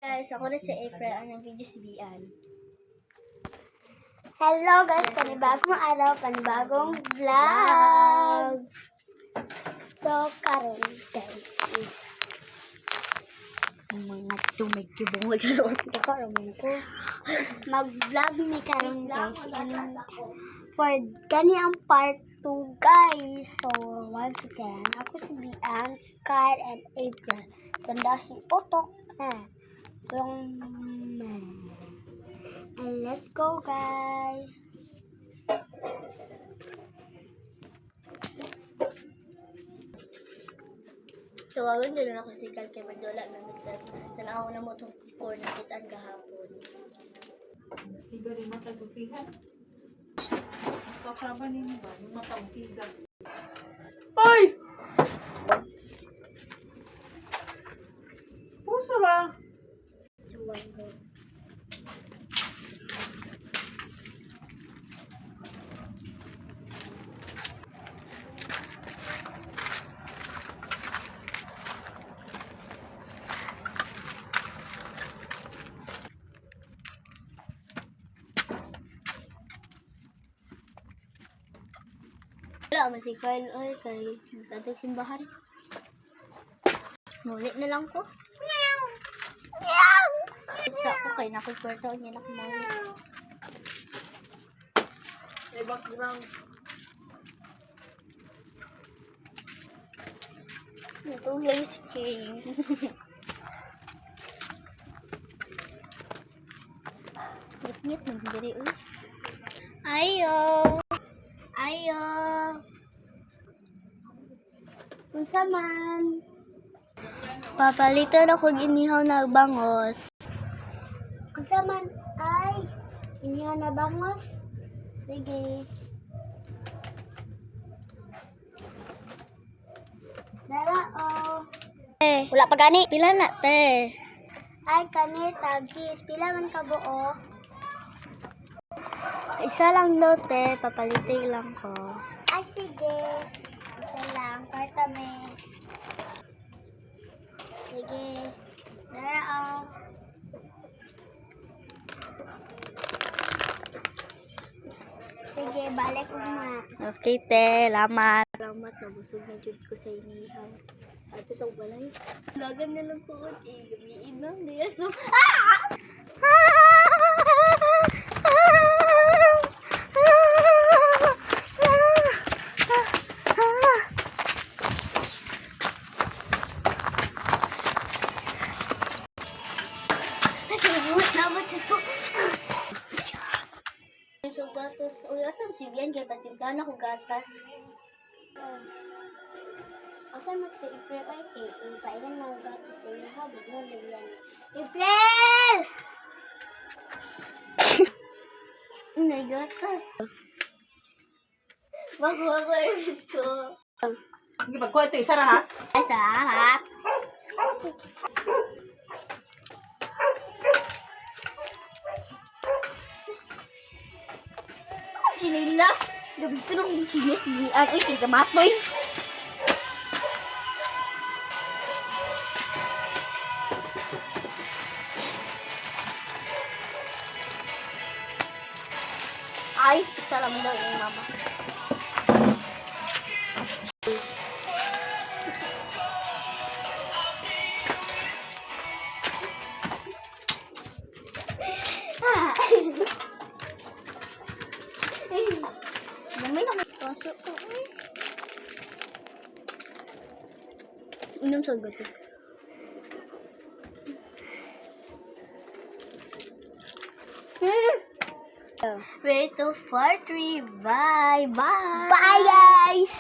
Guys, ako na si April. Ang video si Bian. Hello guys, panibagong araw, panibagong vlog. So, karon guys is Mga tumigibong magkaroon ko karoon ko. mag-vlog ni karon guys. And for gani ang part 2 guys. So, once again, ako si Bian, Kyle, and April. Tanda si Otok. And let's go guys. Tawagan din na ako si Kyle kay Magdola na tanaw na mo itong 4 na kitaan kahapon. Siga rin mata supihan. Kasama ninyo ba? Yung mata ang siga. Ay! Puso ba? Wala man si Kyle. Ay, kay magkatag simbahan. Mulit na lang ko. Sa ako kay nakikwarto niya na kumalit. Libang. Ito guys, king. Ngit-ngit magdiri uy. Ayo. Unsa man? Papalitan ako ginihaw na bangos. Unsa man? Ay, iniha na bangos? Sige. Dara Wala pa gani. Pila na te? Ay, kani tagis. Pila man ka buo? Isa lang daw te, papalitin lang ko. Ay, sige. Isa lang. Partame. Sige. Dara Sige, balik mo na. Okay te, lamat. Salamat, nabusog na jud ko sa inihaw. Ato sa balay. Gagan na lang po. Gabiin na. Diya so. So gatas, o asam si Bian kay patimplahan ako gatas. Asa mag sa April ay kay pailan na gatos sa iyo ha, bigno yan. April! May gatas. Wag ko. Hindi ba ko ito isa ra ha? Sarap. Chinilas. Gabi ito ng chinis ni Ay, kay kamatoy. Ay, isa lang daw yung mama. Damay na may sponsor ko. Inom sa gato. Wait to 4, 3. Bye. Bye guys!